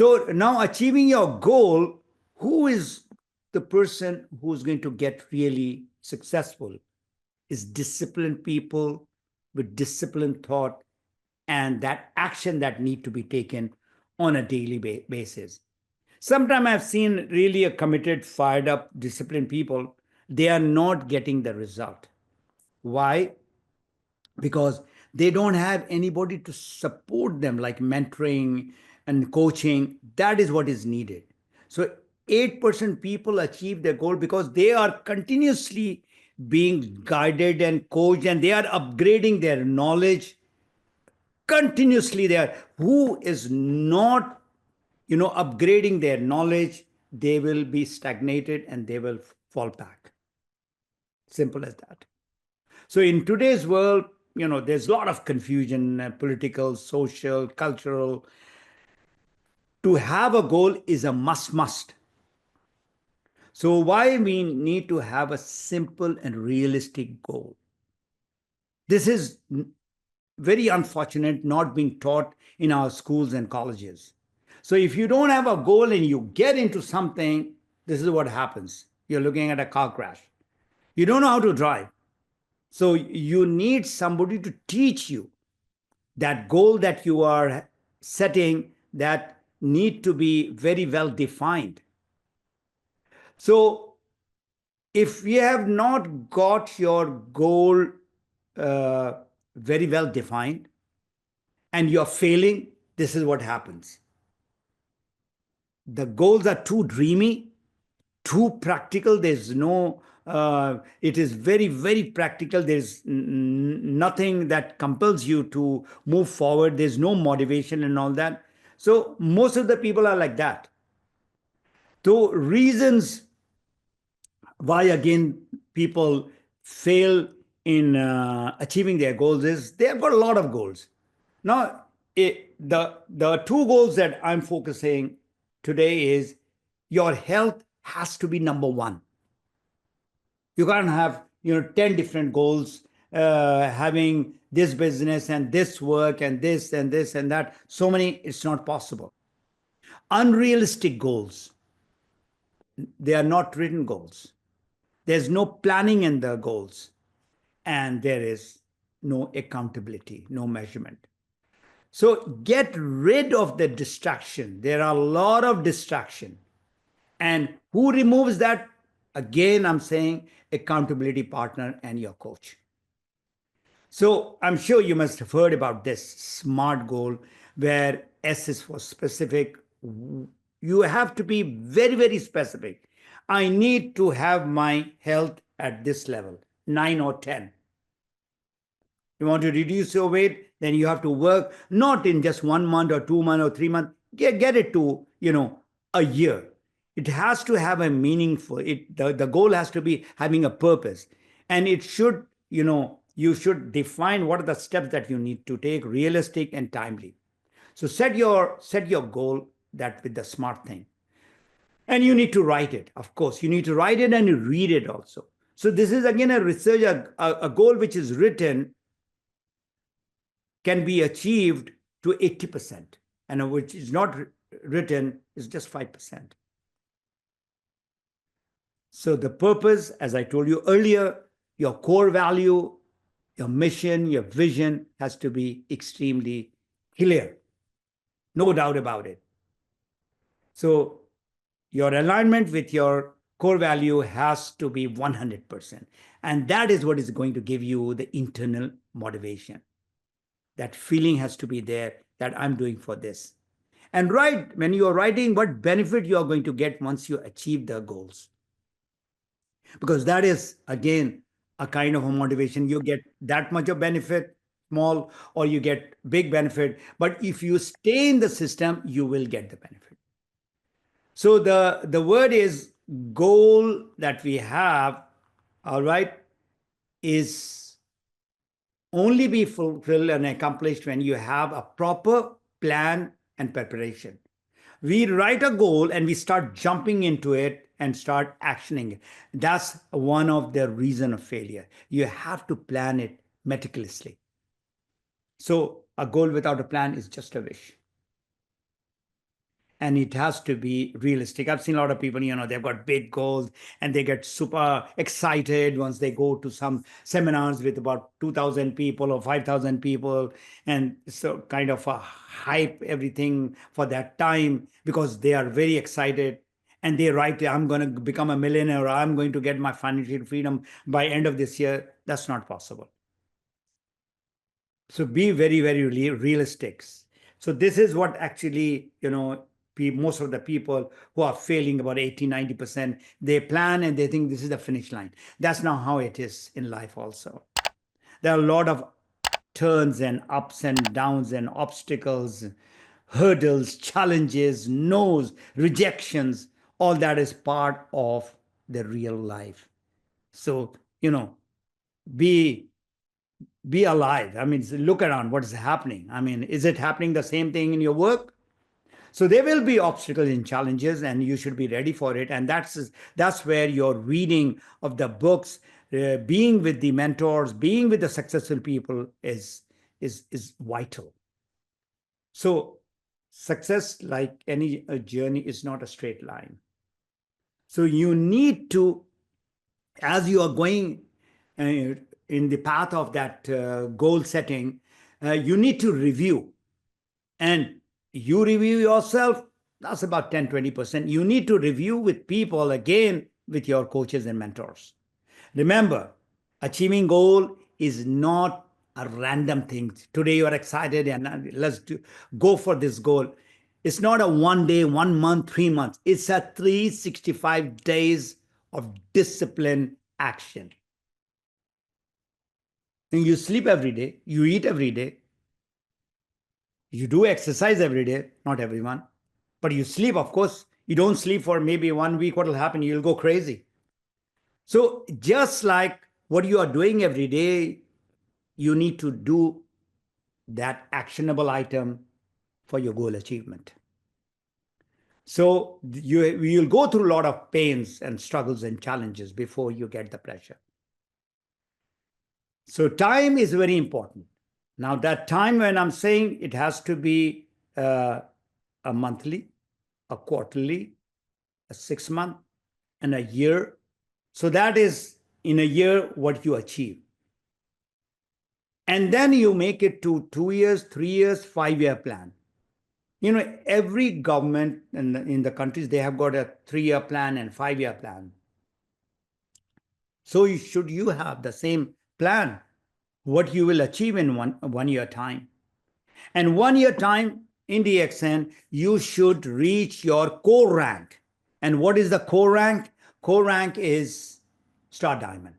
So now achieving your goal, who is the person who's going to get really successful? Is disciplined people with disciplined thought and that action that need to be taken on a daily basis. Sometimes I've seen really a committed, fired up, disciplined people, they are not getting the result. Why? Because they don't have anybody to support them, like mentoring and coaching. That is what is needed. So 8% people achieve their goal because they are continuously being guided and coached, and they are upgrading their knowledge continuously. There, who is not upgrading their knowledge, they will be stagnated and they will fall back. Simple as that. So in today's world, there's a lot of confusion, political, social, cultural. To have a goal is a must. So why we need to have a simple and realistic goal? This is very unfortunate, not being taught in our schools and colleges. So if you don't have a goal and you get into something, this is what happens. You're looking at a car crash. You don't know how to drive. So you need somebody to teach you that goal that you are setting, that need to be very well defined. So if you have not got your goal uh, very well defined and you're failing, this is what happens. The goals are too dreamy, too practical. There's no, it is very, very practical. There's nothing that compels you to move forward. There's no motivation and all that. So most of the people are like that. So reasons why, again, people fail in achieving their goals is they have got a lot of goals. Now, the two goals that I'm focusing today is your health has to be number one. You can't have 10 different goals, having this business and this work and this and this and that. So many, it's not possible. Unrealistic goals, they are not written goals. There's no planning in the goals, and there is no accountability, no measurement. So get rid of the distraction. There are a lot of distraction. And who removes that? Again, I'm saying accountability partner and your coach. So I'm sure you must have heard about this SMART goal, where S is for specific. You have to be very, very specific. I need to have my health at this level, 9 or 10. You want to reduce your weight, then you have to work not in just 1 month or 2 months or 3 months. Get it to, a year. It has to have a meaningful, the goal has to be having a purpose. And it should, you should define what are the steps that you need to take, realistic and timely. So set your goal that with the SMART thing. And you need to write it. Of course, you need to write it and you read it also. So this is again a research, a goal which is written can be achieved to 80%, and which is not written is just 5%. So the purpose, as I told you earlier, your core value, your mission, your vision has to be extremely clear. No doubt about it. So your alignment with your core value has to be 100%. And that is what is going to give you the internal motivation. That feeling has to be there that I'm doing for this. And write, when you are writing, what benefit you are going to get once you achieve the goals. Because that is, again, a kind of a motivation. You get that much of benefit, small, or you get big benefit. But if you stay in the system, you will get the benefit. So the word is goal that we have, all right, is only be fulfilled and accomplished when you have a proper plan and preparation. We write a goal and we start jumping into it and start actioning it. That's one of the reasons of failure. You have to plan it meticulously. So a goal without a plan is just a wish. and it has to be realistic. I've seen a lot of people, they've got big goals and they get super excited once they go to some seminars with about 2,000 people or 5,000 people. And so kind of hype everything for that time because they are very excited. And they write, I'm going to become a millionaire, or I'm going to get my financial freedom by end of this year. That's not possible. So be very, very realistic. So this is what actually, most of the people who are failing, about 80, 90%, they plan and they think this is the finish line. That's not how it is in life also. There are a lot of turns and ups and downs and obstacles, hurdles, challenges, no's, rejections. All that is part of the real life. So, be be alive. I mean, look around what is happening. I mean, is it happening the same thing in your work? So there will be obstacles and challenges, and you should be ready for it. And that's where your reading of the books, being with the mentors, being with the successful people is vital. So success, like any journey, is not a straight line. So you need to, as you are going in the path of that goal setting, you need to review. And you review yourself, that's about 10-20%. You need to review with people, again, with your coaches and mentors. Remember, achieving goal is not a random thing. Today you are excited and go for this goal. It's not a 1 day, 1 month, 3 months. It's a 365 days of discipline action. And you sleep every day, you eat every day, you do exercise every day, not everyone, but you sleep, of course. You don't sleep for maybe 1 week, what will happen? You'll go crazy. So just like what you are doing every day, you need to do that actionable item for your goal achievement. So you'll go through a lot of pains and struggles and challenges before you get the pleasure. So time is very important. Now that time, when I'm saying, it has to be a monthly, a quarterly, a 6 month, and a year. So that is in a year what you achieve. And then you make it to 2 years, 3 years, 5-year plan. Every government in the countries, they have got a 3-year plan and 5-year plan. So should you have the same plan, what you will achieve in one year time. And 1 year time in DXN, you should reach your core rank. And what is the core rank? Core rank is Star Diamond.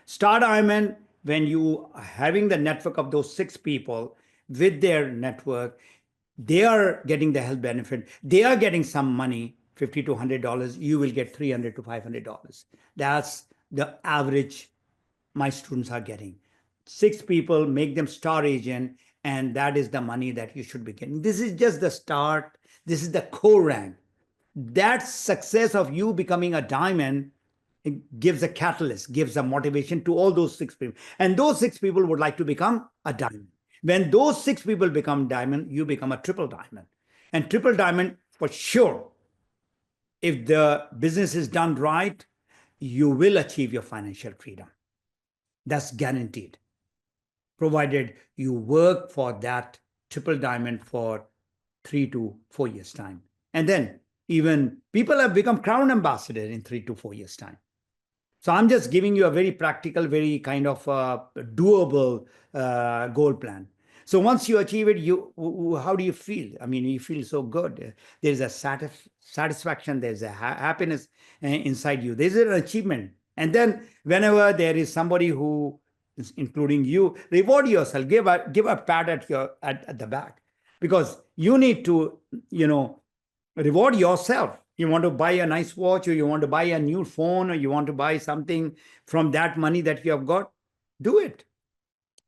Star Diamond, when you are having the network of those 6 people with their network, they are getting the health benefit. They are getting some money, $50 to $100. You will get $300 to $500. That's the average my students are getting. 6 people, make them star agent, and that is the money that you should be getting. This is just the start. This is the core rank. That success of you becoming a diamond, it gives a catalyst, gives a motivation to all those 6 people. And those 6 people would like to become a diamond. When those 6 people become diamond, you become a triple diamond. And triple diamond, for sure, if the business is done right, you will achieve your financial freedom. That's guaranteed, provided you work for that triple diamond for 3 to 4 years' time. And then even people have become crown ambassador in 3 to 4 years' time. So I'm just giving you a very practical, very kind of doable goal plan. So once you achieve it, how do you feel? I mean, you feel so good. There's a satisfaction. There's a happiness inside you. There's an achievement. And then whenever there is somebody who is including you, reward yourself. Give a pat at the back, because you need to reward yourself. You want to buy a nice watch, or you want to buy a new phone, or you want to buy something from that money that you have got, do it.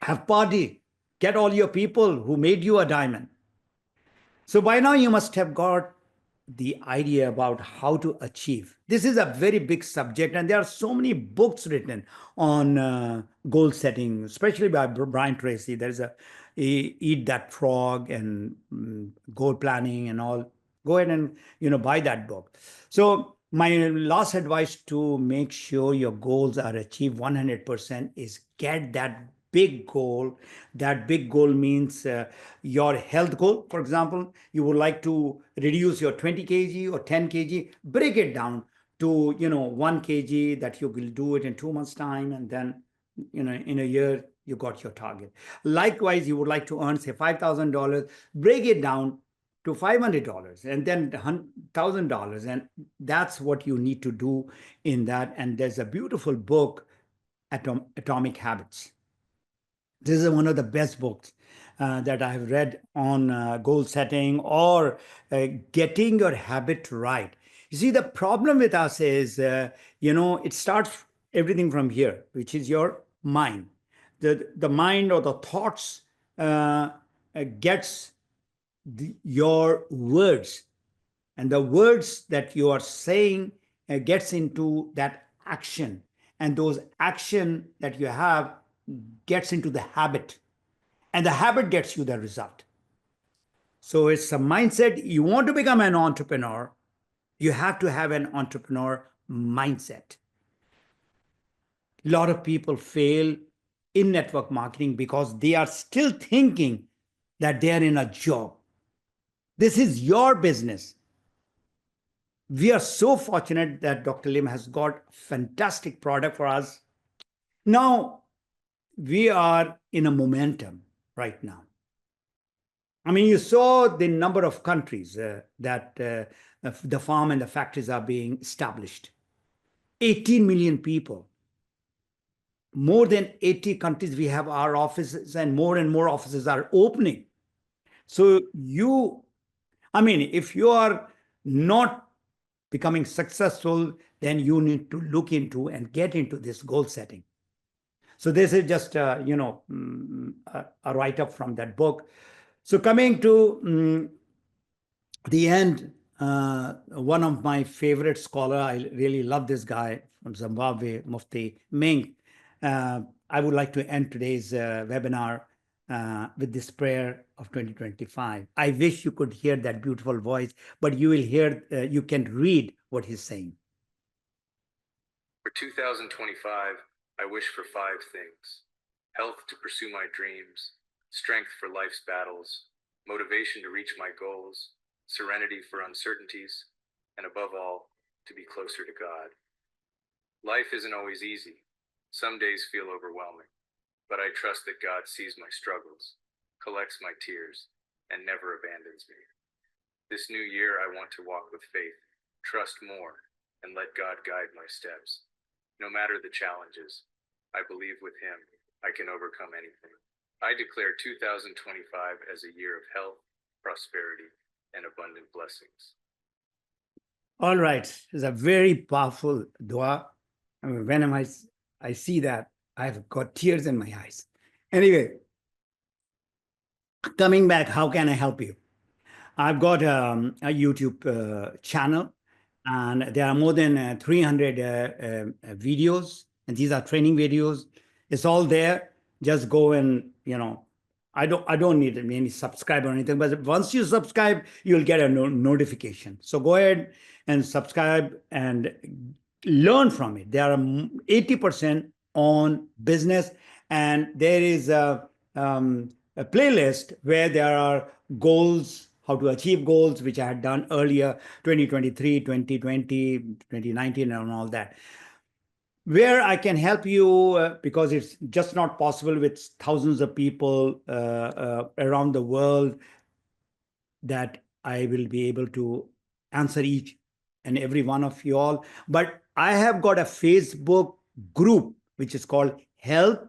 Have party. Get all your people who made you a diamond. So by now you must have got the idea about how to achieve. This is a very big subject, and there are so many books written on goal setting, especially by Brian Tracy. There's Eat That Frog and goal planning and all. Go ahead and, buy that book. So my last advice to make sure your goals are achieved 100% is get that big goal. That big goal means your health goal. For example, you would like to reduce your 20 kg or 10 kg, break it down to, 1 kg, that you will do it in 2 months time, and then, in a year you got your target. Likewise, you would like to earn, say, $5,000, break it down to $500 and then $1,000. And that's what you need to do in that. And there's a beautiful book, Atomic Habits. This is one of the best books that I have read on goal setting or getting your habit right. You see, the problem with us is, it starts everything from here, which is your mind. The mind or the thoughts gets your words, and the words that you are saying gets into that action, and those action that you have gets into the habit, and the habit gets you the result. So it's a mindset. You want to become an entrepreneur, you have to have an entrepreneur mindset. A lot of people fail in network marketing because they are still thinking that they are in a job. This is your business. We are so fortunate that Dr. Lim has got a fantastic product for us. Now, we are in a momentum right now. I mean, you saw the number of countries that the farm and the factories are being established. 18 million people. More than 80 countries, we have our offices, and more offices are opening. So if you are not becoming successful, then you need to look into and get into this goal setting. So this is just, a write-up from that book. So coming to the end, one of my favorite scholar, I really love this guy from Zimbabwe, Mufti Mengi. I would like to end today's webinar with this prayer of 2025. I wish you could hear that beautiful voice, but you will hear, you can read what he's saying. For 2025, I wish for 5 things: health to pursue my dreams, strength for life's battles, motivation to reach my goals, serenity for uncertainties, and above all, to be closer to God. Life isn't always easy. Some days feel overwhelming, but I trust that God sees my struggles, collects my tears, and never abandons me. This new year, I want to walk with faith, trust more, and let God guide my steps. No matter the challenges, I believe with Him I can overcome anything. I declare 2025 as a year of health, prosperity, and abundant blessings. All right. It's a very powerful dua. I mean, when I see that, I've got tears in my eyes. Anyway, coming back, how can I help you? I've got a YouTube channel, and there are more than 300 videos, and these are training videos. It's all there. Just go and, I don't need any subscribe or anything, but once you subscribe, you'll get a notification. So go ahead and subscribe and learn from it. There are 80% on business, and there is a playlist where there are goals, how to achieve goals, which I had done earlier, 2023, 2020, 2019, and all that, where I can help you because it's just not possible with thousands of people around the world that I will be able to answer each and every one of you all. But I have got a Facebook group, which is called Health,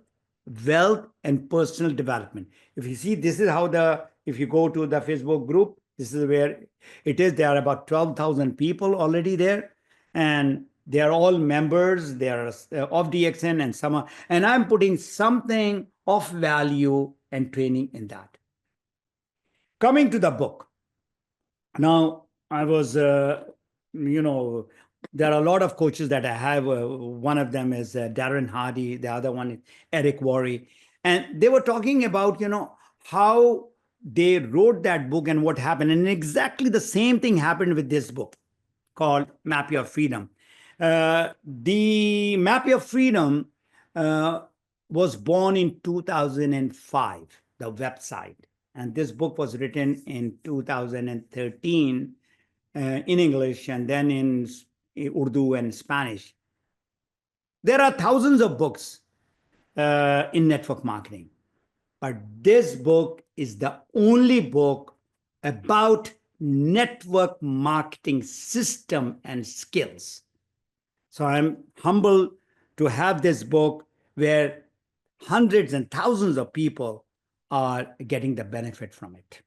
Wealth, and Personal Development. If you see, this is how if you go to the Facebook group, this is where it is. There are about 12,000 people already there, and they are all members. They are of DXN, and and I'm putting something of value and training in that. Coming to the book. Now, I was, there are a lot of coaches that I have. One of them is Darren Hardy. The other one is Eric Worre. And they were talking about, how they wrote that book and what happened. And exactly the same thing happened with this book called Map Your Freedom. The Map Your Freedom was born in 2005, the website. And this book was written in 2013 in English and then in Urdu and Spanish. There are thousands of books in network marketing, but this book is the only book about network marketing system and skills. So I'm humbled to have this book where hundreds and thousands of people are getting the benefit from it.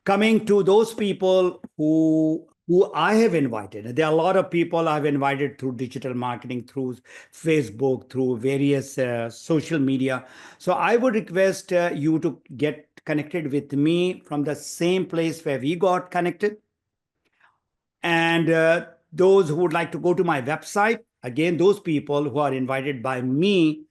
Coming to those people who I have invited, there are a lot of people I've invited through digital marketing, through Facebook, through various social media. So I would request you to get connected with me from the same place where we got connected. And those who would like to go to my website, again, those people who are invited by me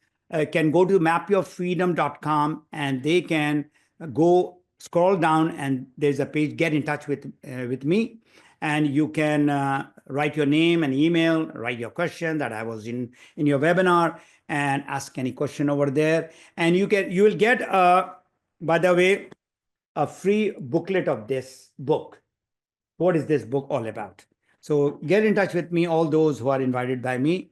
can go to mapyourfreedom.com and they can go scroll down and there's a page, get in touch with me. And you can write your name and email, write your question that I was in your webinar and ask any question over there. And you will get, by the way, a free booklet of this book. What is this book all about? So get in touch with me, all those who are invited by me.